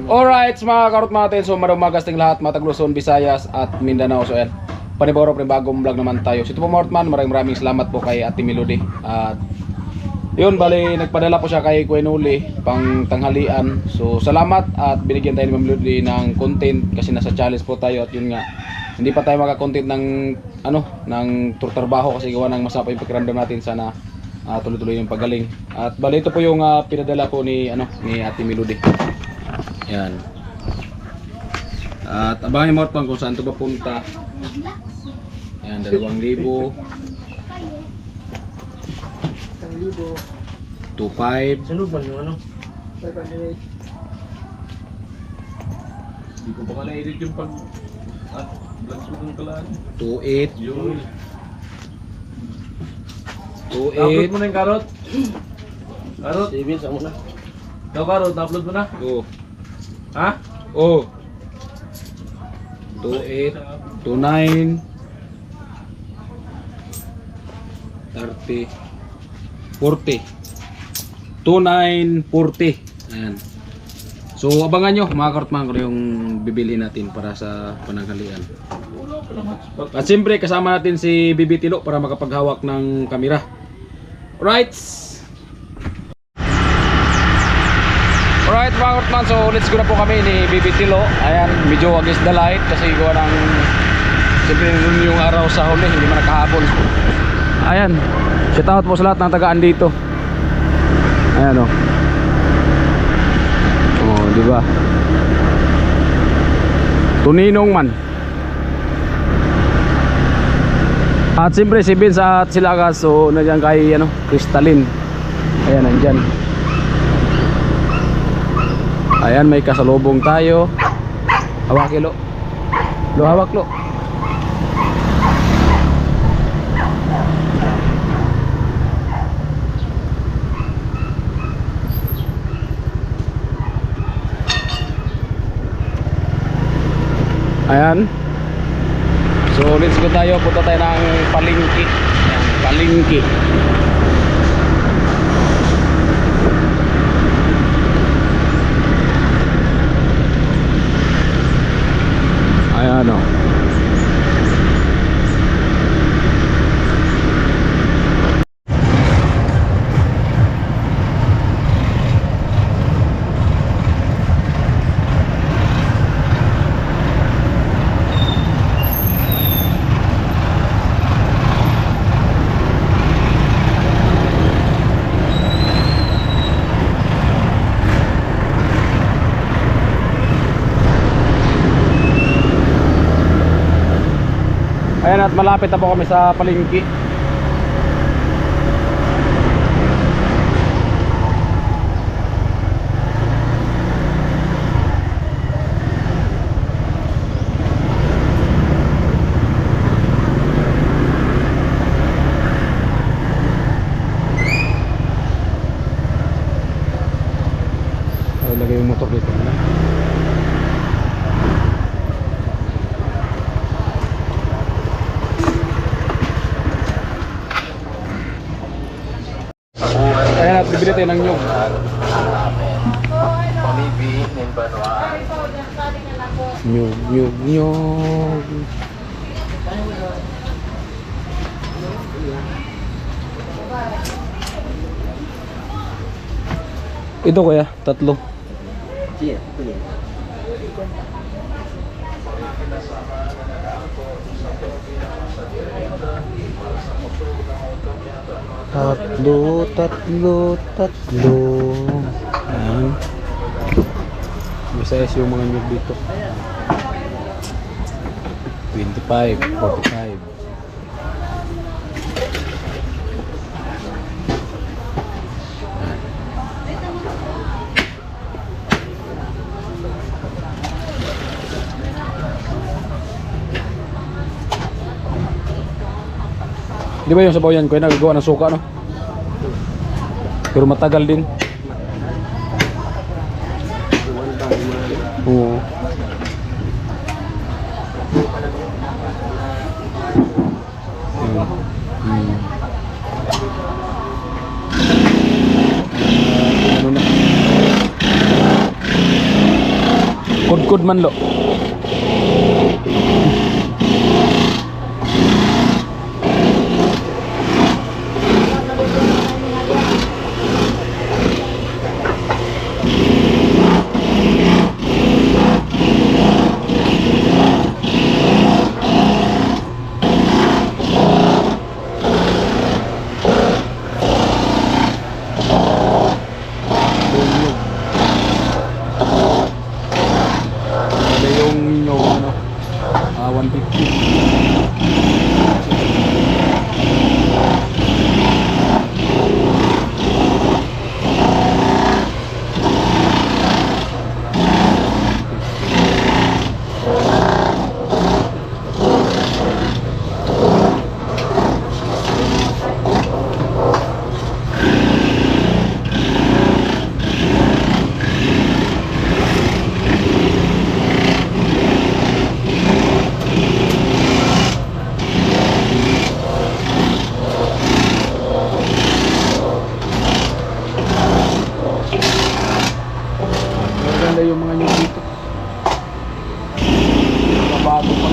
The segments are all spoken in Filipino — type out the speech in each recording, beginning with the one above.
Alright, mga karot natin. So marumagas ting lahat, Matag Luzon, Visayas at Mindanao. So yan, paniboro bagong vlog naman tayo. So ito po mga karotman, maraming salamat po kay Ate Melody. At yun, bali nagpadala po siya kay Kuenuli pang tanghalian. So salamat at binigyan tayo ni Melody ng content kasi nasa challenge po tayo. At yun nga, hindi pa tayo maka-content ng ng trabaho kasi gawa ng masama pa yung pakiramdam natin. Sana tuloy-tuloy yung pagaling. At bali ito po yung pinadala po ni Ate Melody. Yan. At abangan mo kung saan ito papunta. Yan, 2,000. 2,500. Sunod ba yung ano? Hindi ko pa ka na-edit yung pag... vlogs mo kong kalaan. 2,800. Yun. 2,800. Na-upload mo na yung karot? Karot? Civil sa muna. Ikaw karot, na-upload mo na? Oh. Ha? Oh. 2,800. 2,900. 30. 40. 2,900. 40. Ayan. So abangan nyo mga karotman kung yung bibili natin para sa pananghalian. At siyempre kasama natin si Bibi Tilo para makapaghawak ng kamera. Right. Alright mga karotman, so let's go na po kami ni Bibi Tilo. Ayan, medyo against the light kasi gawa ng siyempre yung araw sa huli, hindi man nakahabol. Ayan, shout out po sa lahat ng tagaan dito. Ayan o. Oh, di ba? Tuninong man. At siyempre si Vince at si Lagas, so nandiyan kay Crystalline. Ayan, nandiyan. Ayan, may kasalubong tayo. Hawak lo. Lo, hawak lo. Ayan. So let's go tayo, punta tayo ng palengke. Ayan, palengke. Ayan o. Ayan, at malapit na po kami sa palengke. Ay, lagay yung motor dito. Ayan, at bibili tayo ng nyug. Nyug. Ito kuya, 3. Siya, ito. Tatlo. Ayan. Masayas yung mga nyug dito. 25, 45. Di ba yung sabaw yan kuya nagagawa ng suka no? Pero matagal din. Oo. Ano na? Likod man lo. Ada yung ano, 150. Maganda yung mga nyug dito. Mabago pa.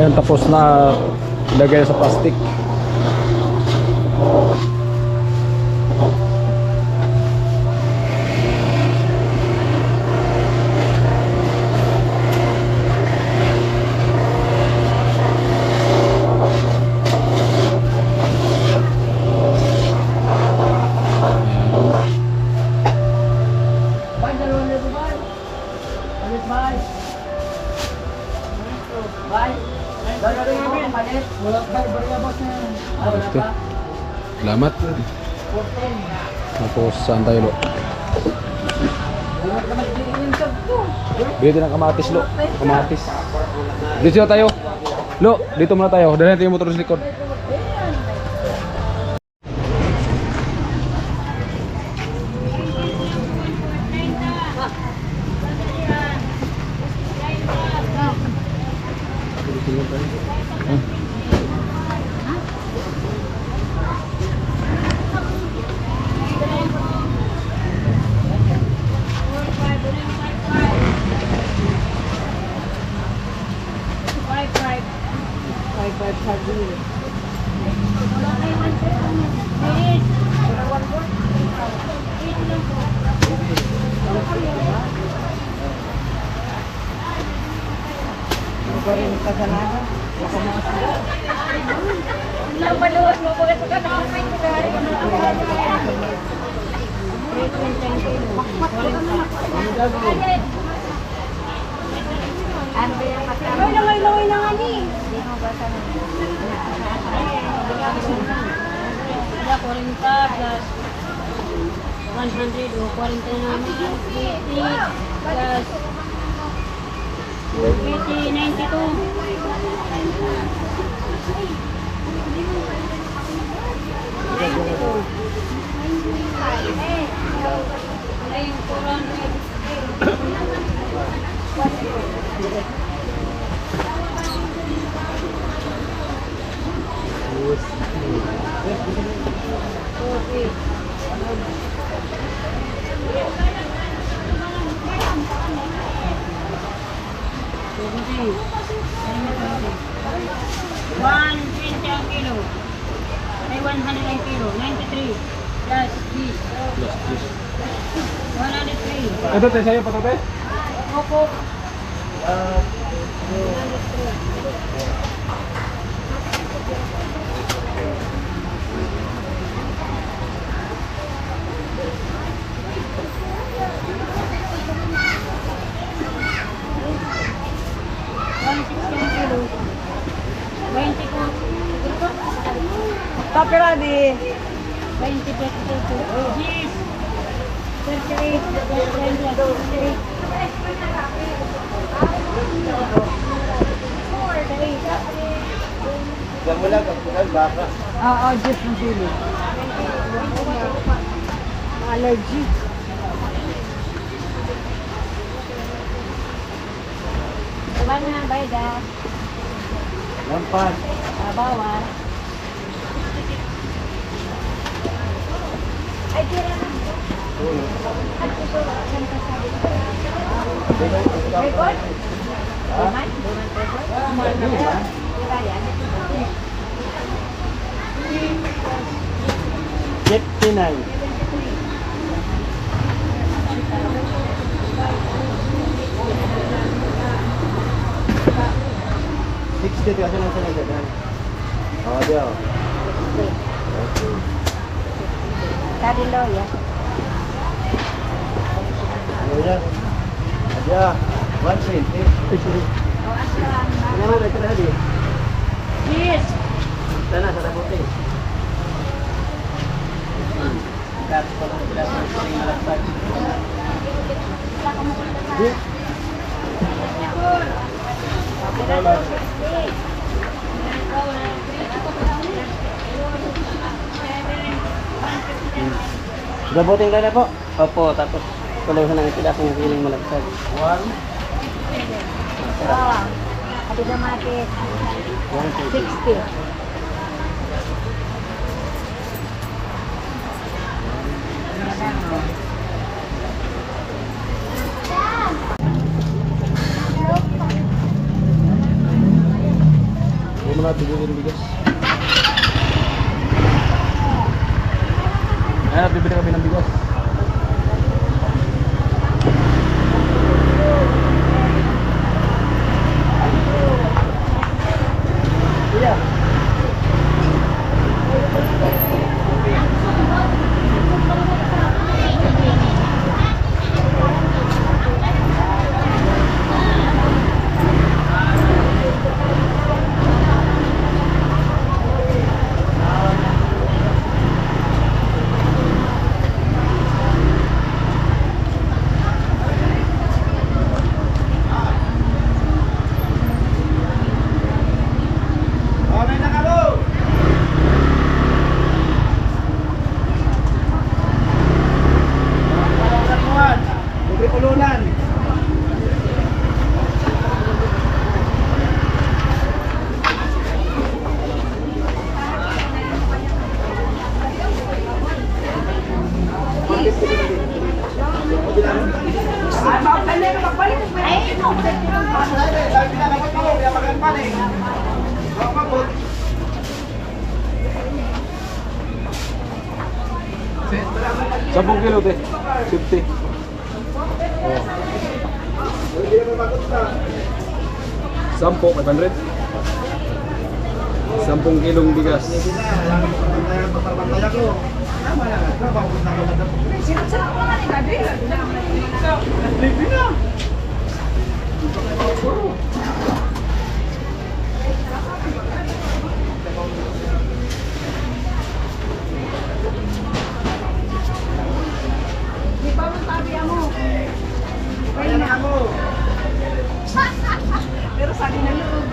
Ayan, tapos na lagay sa plastic. Ito. Salamat. Tapos saan tayo lo? Dito ng kamatis lo. Kamatis. Dito na tayo. Lo, dito muna tayo. Dali natin yung motor sa likod. Laway na nga ni. 40 plus 100 o 40 namin 80 plus 80, 120 ang kilo. Ay 100 ang kilo. 93 plus this. 103. Ito tayo sa'yo, patote? Opo. Tapiradi. 20 plus 32. Yes. 38 plus 20 plus 38. Oo, juice ng sili. Allergy. Diba na, bayda? Lampas. Bawal. Ay, tira na. Record? Duman? Duman record? Tira yan. 59. Ito kasi nasa nagdagan. Oo, diyo. Tadi loya. Ano yan? Adya. 120. O, aslan. Ano mo, ito na di? Yes. Sana, sa tabuti. Kasi pa lang sila sa piling malagpag. Gabuting ka na po? Opo, tapos tuloy sa nang sila kung piling malagpag. 1. Oh, adi kamatis. 60. Huwag mo natin bibili ng bigas. Ayan, bibili kami ng bigas. Sabong kilo te, 50. Oh. Sampo, 500. 10 kilong bigas. Pero sabi na loob.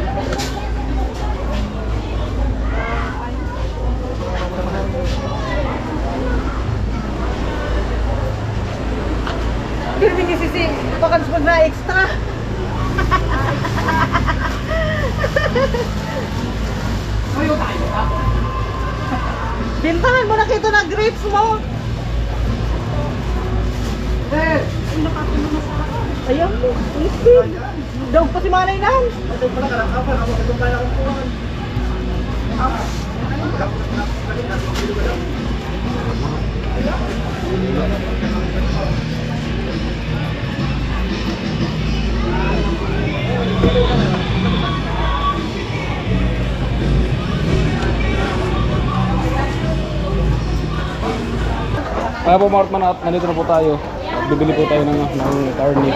Pero hindi kasi bakit pag na extra. Bintahan mo na kito na grapes mo. Ayaw mo. Dog pa si Manay na. Ito pala karakapan, ako itong pala kong puwan. Kaya po Martman at nandito na po tayo. At bibili po tayo ng karne.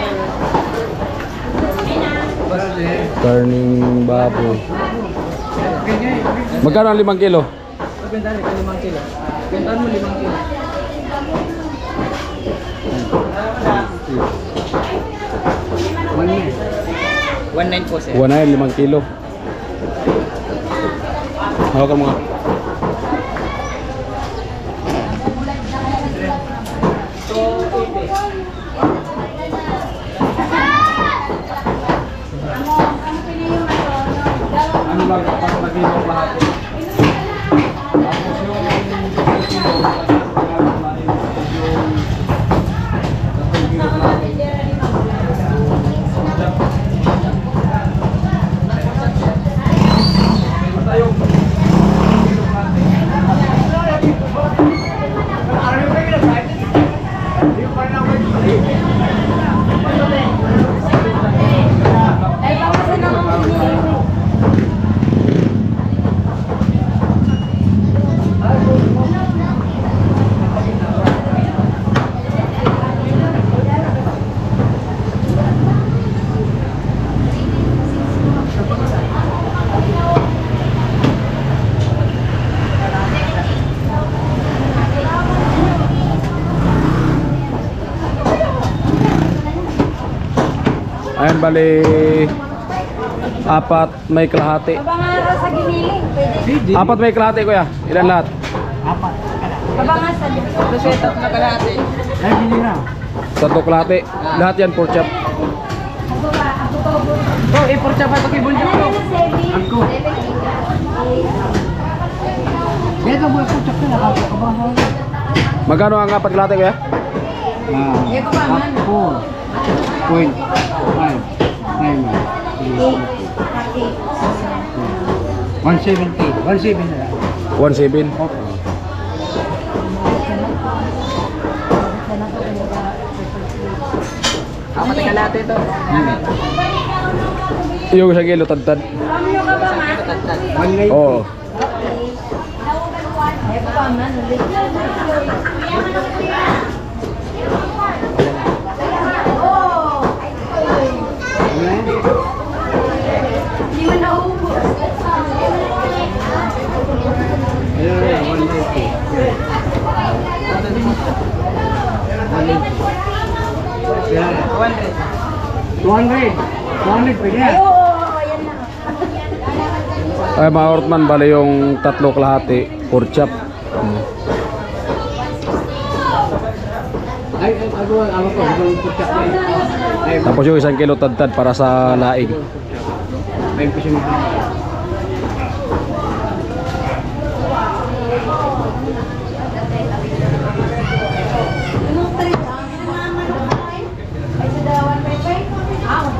Karning baboy. Magkano ang 5 kilo? Bentahan ka 5 kilo. Bentahan mo 5 kilo. $1.9 po sir. 1.9, 5 kilo. Hawakan mo nga. Ano lang kapag nag-inom lahat? Tapos yung ayan, bali apat may kalahati. Kabangara sa giniling. Pwede. Apat may kalahati, kuya. Ilan lahat? Kabangara sa giniling. Tatlo kalahati. Lahat yan pork chop. Oh, i-pork chop ito kay Buljo. Angko. Magkano ang apat kalahati, kuya? Eko pa man. 1.7. Apat na kalate ito. Yung sa kilo, tad-tad. Pamyo ka ba man? Oo. Eko pa man. Hindi mo naubos. Ay, oo, ayan na. Ay, mga ortman, bali yung tatlo kalahati pork chop. Tapos yung 1 kilo tad-tad para sa laing.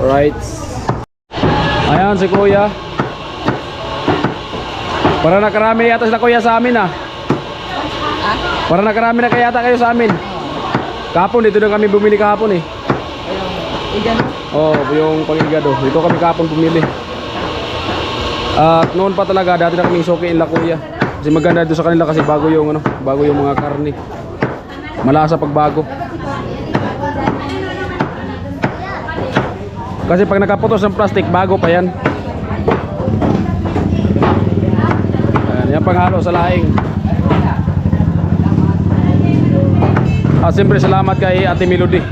Right. Ayan si kuya. Para nakarami yata sila kuya sa amin ah. Para nakarami na kaya yata kayo sa amin. Kapon dito na kami bumili kahapon eh. Oh, yung pangigado. Dito kami kahapon bumili. At noon pa talaga dati na kaming sukiin la kuya. Kasi maganda dito sa kanila kasi bago yung ano, bago yung mga karne. Malasa pag bago. Kasi pag nakaputos ng plastic, bago pa yan. Ayan, yan panghalo sa laing. At siyempre salamat kay Ate Melody.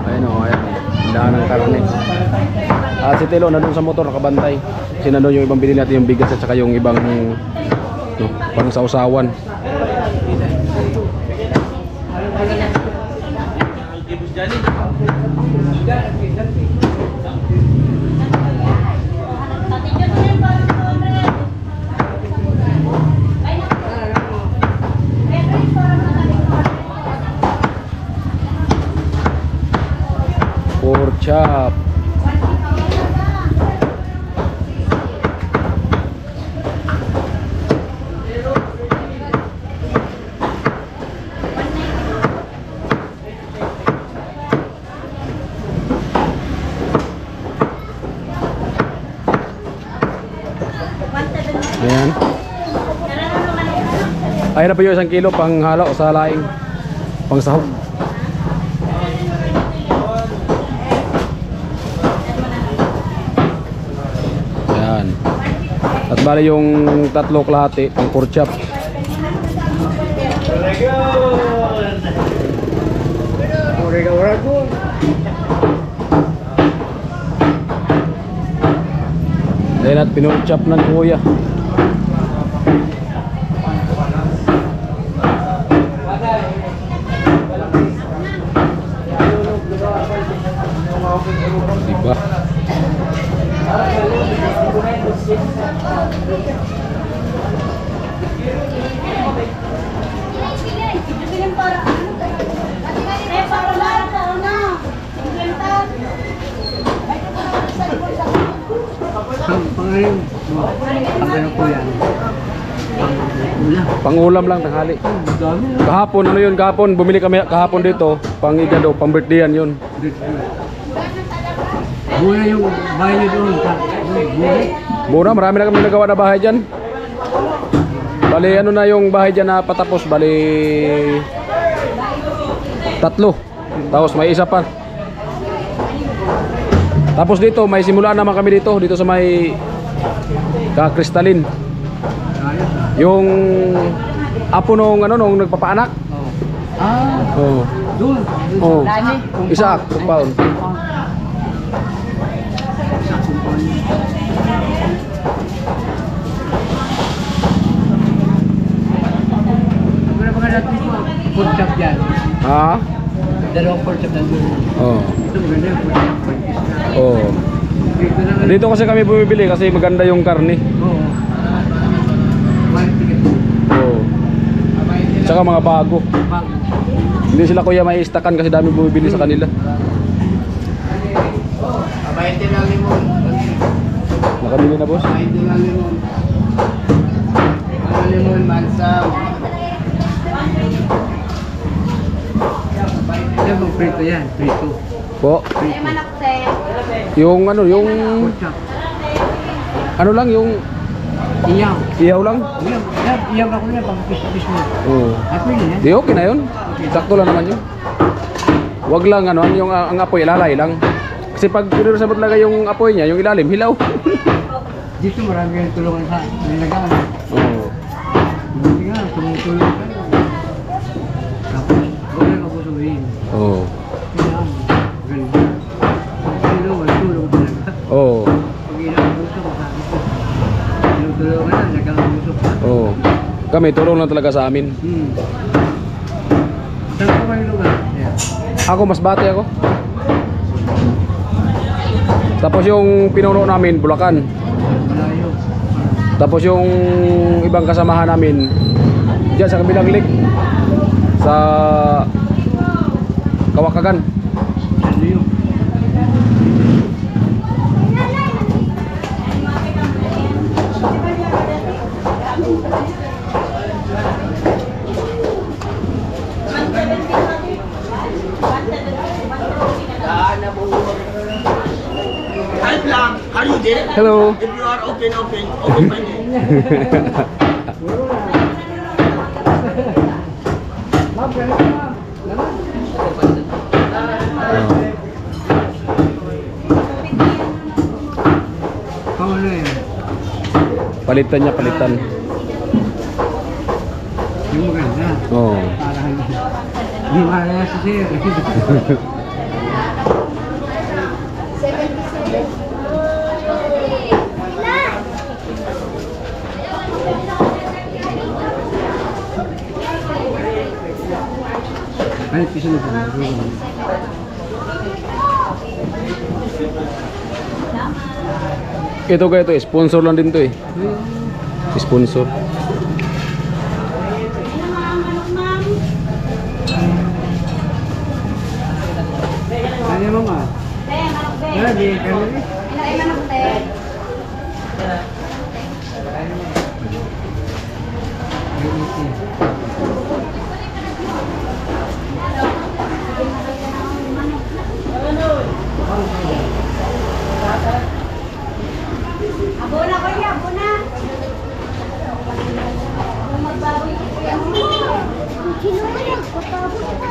Ayun o, ayan. Hindahan ng karne. At si Telo na doon sa motor nakabantay. Kasi na doon yung ibang binili natin yung bigas at saka yung ibang no, pang sausawan. Pork chop. Ayan. Ayan na po yung 1 kilo pang halo sa laing pang sahog. Ayan. At bali yung tatlo kalahati pang pork chop. Pinurchap ng kuya. Diba? Pangalim. Pangalim ko yan. Pangulam lang tanghali. Dami. Kahapon ano yun? Kahapon bumili kami kahapon dito. Pang-igado, pang-birthdayan yun. Muna yung bahay niyo doon. Mura, marami na kami nagawa na bahay dyan. Bali, ano na yung bahay dyan na patapos? Bali, 3. Tapos may isa pa. Tapos dito, may simulaan naman kami dito. Dito sa may Kakristalin. Yung apo nung, ano, nung nagpapaanak. Ah, Oo. doon. Oh. Isaac, compound. Ano ba natin po? Food shop dyan. Ha? Dalawang food shop na doon. Oo. Ito maganda yung food shop. Oo. Dito na Dito kasi kami bumibili kasi maganda yung karne. Oo. One ticket. Oo. Tsaka mga bago. Bang. Hindi sila kuya may istakan kasi dami bumibili sa kanila. Abayte lang limon. Nakabili na boss? Abayte lang limon. Ano limon, mansam. Yan bang prito yan? Prito. Po. Yung ano, yung Food shop. ano lang yung Iyaw. iyaw lang. Iyaw ako yan. Pang fish mo. Oo. At pwede yan. Di okay na yun. Sakto lang naman yun. Wag lang ano, yung ang apoy ilalay lang. Kasi pag pinurusabot lang yung apoy niya, yung ilalim hilaw. Dito marami kayong tulungan sa nilagaan. Oo. Hindi nga, tumutulong ka. Tapos, huwag na kapusuhin. Oo. Kailangan, ganda. Pag tulong talaga. Oo. Pag inabuso, masabi ko. Tinutulungan na, nagkakabuso ka. Oo. Kami tulong lang talaga sa amin. Saan ko kayo lugar? Yeah. Ako mas bate ako. Tapos yung pinuno namin Bulacan. Malayo. Tapos yung ibang kasamahan namin diyan sa kabilang lake sa Kawakagan. Malayo. Type lang, are you there? Hello. If you are open my name. Ano yan? Palitan niya, palitan. Yung maganda. Oo. Parang hindi malaya sa sir. Ay, piso na ba? Ito kayo to, sponsor lang din to eh. Sponsor. Ano mo nga? Lagi, kami. Abona ko yan, abona. Magbaboy ko yan. Sino ba yan? Patapos na.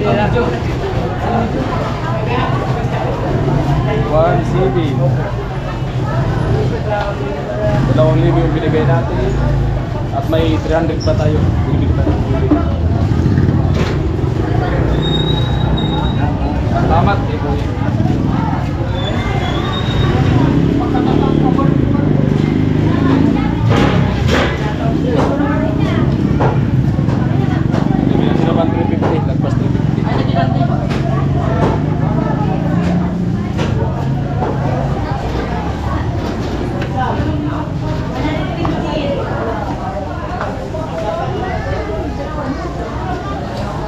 One CB. 2,000 yung binigay natin. At may 300 pa tayo. Binibili pa ng CB. Salamat eh po. Binibili sila 350. Lagpas 350.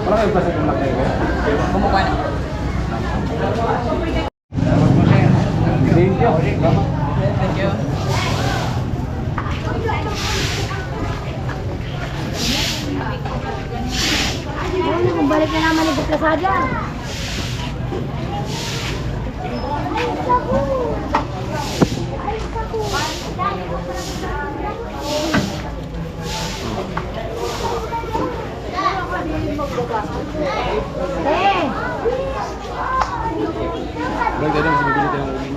Wala kayong plastic ng lakay ko? Kumukha na. Salamat po, sir. Thank you. Thank you. Ano, kung balik na naman ni Plazadia. Eh! Balik tayo mas bibili tayo ng uling.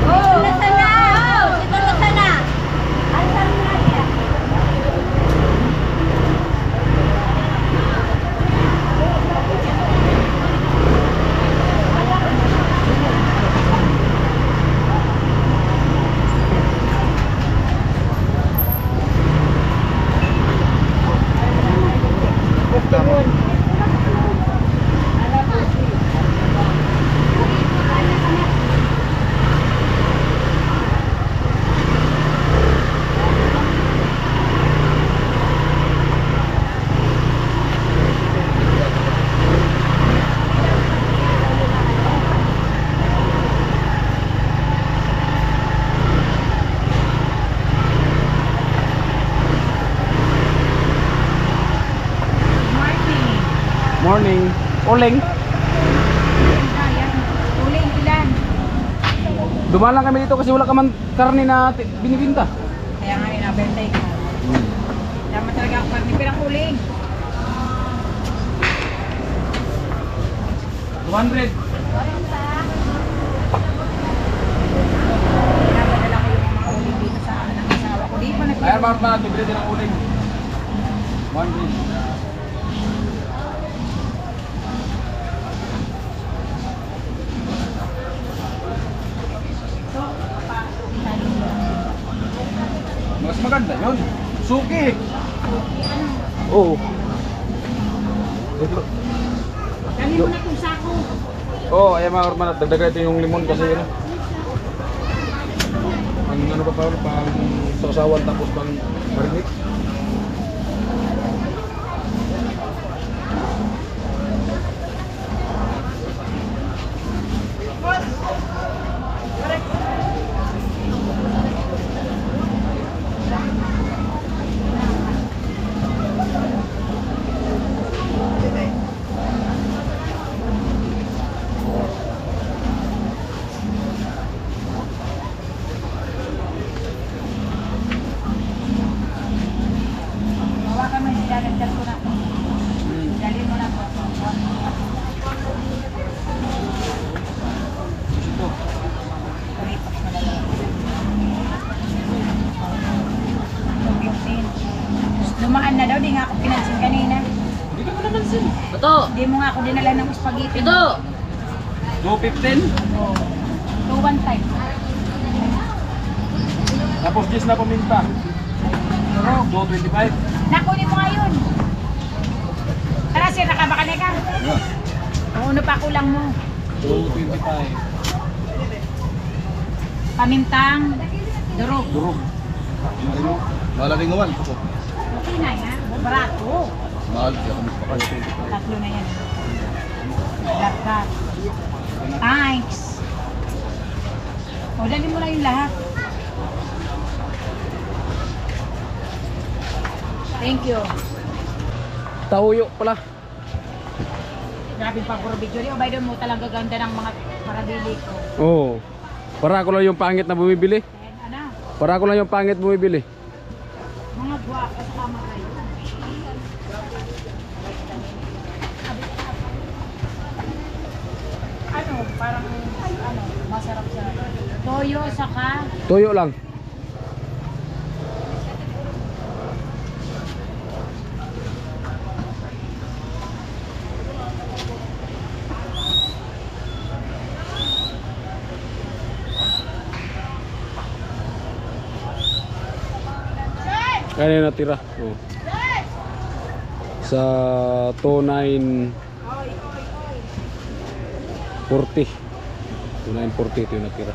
Oh! Nasaan na? Oh! Ito nasaan na? Nasaan na niya? Morning. Uling. Uling ilan? Dumaan lang kami dito kasi wala ka man karne na binibinta. Kaya nga rin nabentay ko. Dapat talaga ako pirang uling. 200. Pinapadala ko yung mga uling dito sa akin ng asawa ko. Di pa Ay, Marma, bibili din ng uling. 1 Mas maganda yun. Suki. Oo. Ito. Dali mo na itong sako. Oo, ay mga Marma, dagdagan ito yung limon kasi yun. Ang ano pa pa, pang sausawan tapos pang marinate. Hawakan mo yung dadagdag ko na. Dali mo na po. Palipas mo na lang. Lumaan na daw, di nga ako pinansin kanina. Hindi ka mo naman sin. Ito. Di mo nga ako dinala ng spaghetti. Ito. 215. Oo. 215. Tapos 10 na paminta. Oo. 225. Nakunin mo nga yun. Tara sir, nakabakali ka. Yeah. Uno pa kulang mo. 225. Pamintang. Durog. Durog. Mahal rin naman. Okay na yan. Barato. Mahal. Kaya kami pa kayo. Tatlo na yan. Laptop. Thanks. O, dali mo na yung lahat. Thank you. Tauyo pala. Grabe pa puro video niyo. By the way, mo talaga ganda ng mga parabili ko. Oo. Para ako lang yung pangit na bumibili. And ano, Para ako lang yung pangit bumibili. mga buwa kasama kayo. Ano, parang ano, masarap siya. Toyo saka Tuyo lang. Kaya na natira. Oh. Sa 2940. 2940 ito yung natira.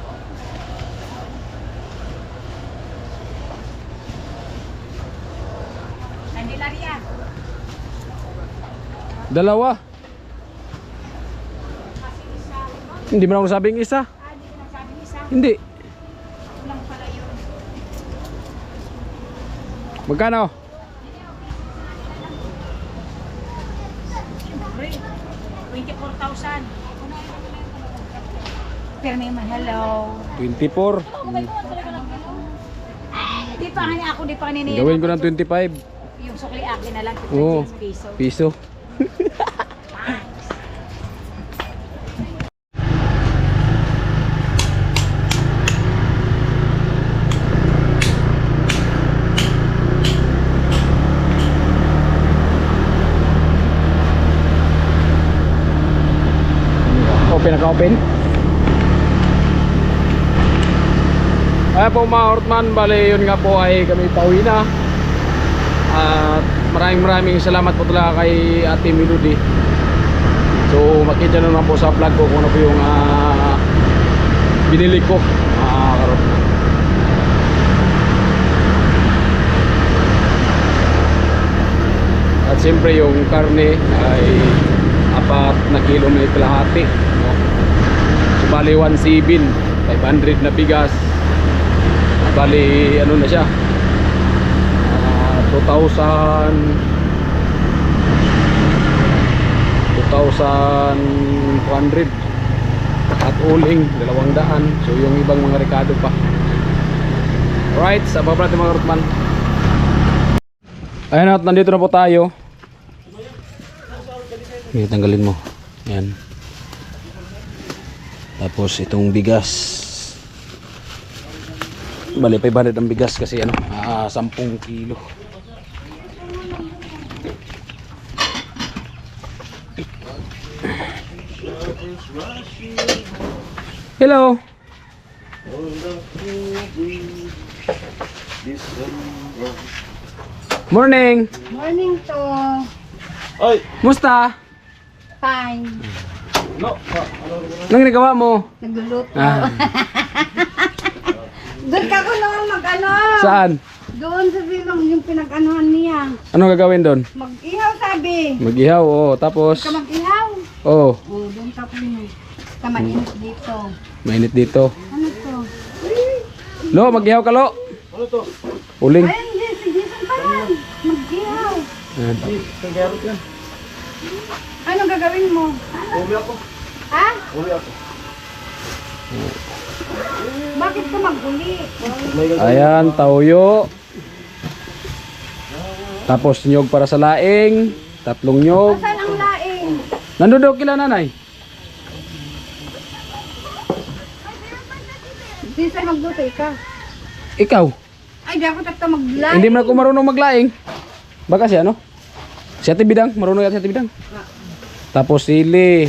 Candelaria. Dalawa. Hindi mo na ako sabing isa. Hindi ko nagsabing isa. Hindi. Lang pala yun. Magkano? Siyempre, 24,000. Pero may hello. 24. Di pa nga ako, di pa kanina. Gawin ko ng 25. Yung sukli akin na lang, Oo. 56 peso. Piso. Pinaka-open. Ayan po mga Hortman, bali yun nga po ay kami pauwi na. At maraming salamat po talaga kay Ate Melody. So makita nyo naman po sa vlog ko kung ano po yung binili ko Hortman. At siyempre yung karne ay 4 na kilo may kalahati, no? So bali 1.7, 500 na bigas. Bali ano na siya, 2,200 at uling 200. So yung ibang mga rekado pa. Right, sa baba natin mga Hortman. Ayan at nandito na po tayo. Okay, tanggalin mo. Yan. Tapos itong bigas. Bali 500 ang bigas kasi ano, 10 kilo. Hello. Morning. Morning to. Ay! Musta? Fine. Anong ginagawa mo? Nagluluto. Ah, Doon ka ko noon mag-ano. saan? Doon sa silong yung pinag-anuhan niya. Anong gagawin doon? Mag-ihaw sabi. Mag-ihaw, oh. Tapos, Ka mag-ihaw. oh, Oh, doon ka po yun. Kamainit dito. mainit dito. Ano to? Lo, mag-ihaw ka, Lo. Ano to? Uling. Ayun, si Jason pa yan. Mag-ihaw. Ayan. Tangyarot yan. Ano gagawin mo? Uwi ako. Ha? Uwi ako. Bakit ka mag-uli? Ayan, tauyo. Tapos nyog para sa laing. 3 nyog. Saan ang laing? Nandun daw kila nanay. Jason, magluto ka. Ikaw. Ay, di ako takta mag-laing. Hindi man ako marunong maglaing. Baka si ano? Si Ate Bidang. Marunong yan si Ate Bidang. Tapos sili.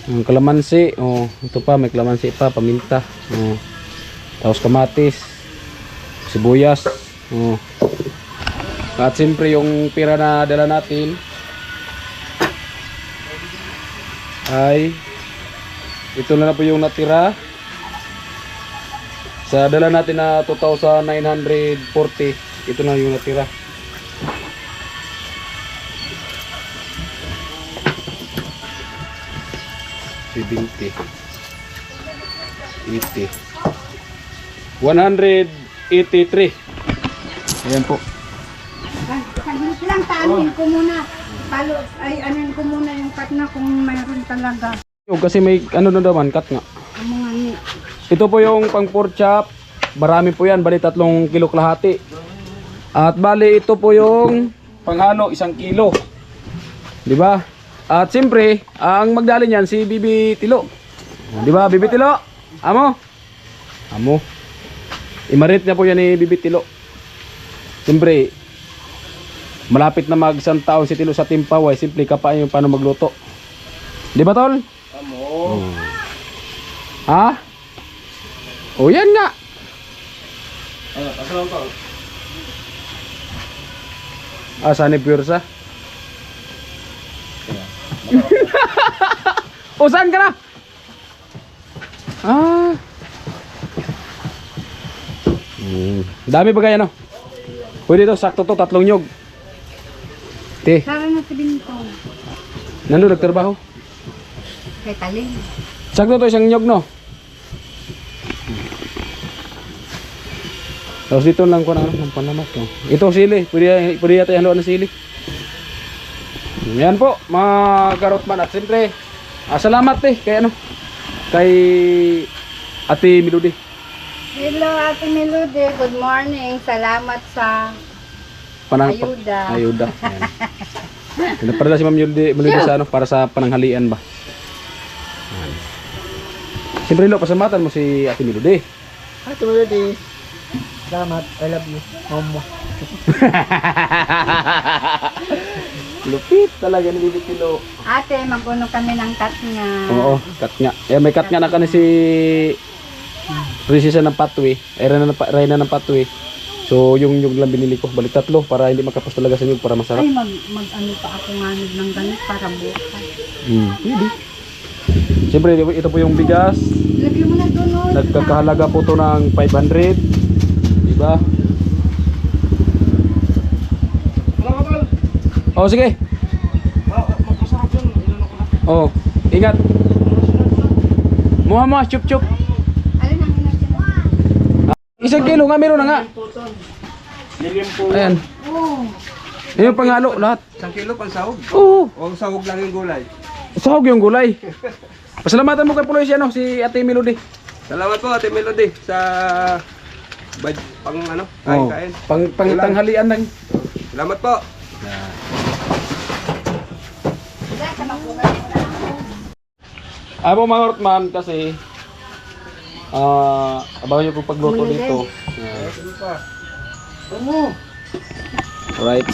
Ang kalamansi. Oh, ito pa. May kalamansi pa. Paminta. Oh. Tapos kamatis. Sibuyas. Oh. At siyempre yung pira na dala natin ay ito na po yung natira. Sa dala natin na 2,940, ito na yung natira. $70, $80, $183. Ayan po. Saglit lang, taanin ko muna. Anin ko muna yung cut na kung mayroon talaga. Yung kasi may ano na naman, cut nga. Ang mga ni. Ito po yung pang pork chop. Marami po yan, bali 3 kilo kalahati. At bali ito po yung panghalo, 1 kilo. Di ba? At siyempre, ang magdali niyan si Bibi Tilo. Di ba, Bibi Tilo? Amo? Amo. Imarit niya po yan ni Bibi Tilo. Siyempre, malapit na mag 1 taon si Tilo sa Timpaway. Simple kapain yung paano magluto. Di ba, Tol? Amo. Ha? O yan nga. Asa lang pa. Saan ni Pursa? O saan ka na? Dami ba kaya no? Pwede to, sakto to, 3 nyog. Te, Sara na sabihin ko. nandun nagtrabaho. Kay Taling. Sakto to 1 nyog no? Tapos dito lang ko na ng panamat no? Ito sili, pwede yata haluan ng sili. Yan po, mga karotman. At siyempre, salamat kay ano, kay Ate Melody. Hello, Ate Melody. Good morning. Salamat sa ayuda. Ayuda. Pinapadala si Ma'am Melody sa ano, para sa pananghalian ba. Yan. Siyempre lo, pasalamatan mo si Ate Melody. Ate Melody. Salamat. I love you. Momo. Lupit talaga ni Bibi Tilo. Ate, mag-uno kami ng cut nga. Oo, cut nga. May cut nga na ka si Prinsesa ng Patwi. Reyna ng Patwi. So yung lang binili ko. Balik 3 para hindi makapos talaga sa nyug para masarap. Ay, mag-ano pa ako nga ng ganit para bukas. Pwede. Siyempre, ito po yung bigas. Lagyan mo na doon. oh. Nagkakahalaga po to ng 500. Diba? Oh, sige. Masarap yun. Ilunok ko na. Oh, ingat. Muha, chup chup. Alin ang hinatid? 1 kilo nga, meron na nga. Lilim po. Ayan. Oo. Yung panghalo, lahat. 1 kilo pang sahog. Oo. O sahog lang yung gulay. Sahog yung gulay. Pasalamatan mo kay Puloy si, ano, si Ate Melody. Salamat po Ate Melody sa pang ano, Oh, kain. pang tanghalian lang. Salamat po. Wala ka magbukas mo na. Abo mga Rotman kasi abangan nyo kung pagluto dito. Alright.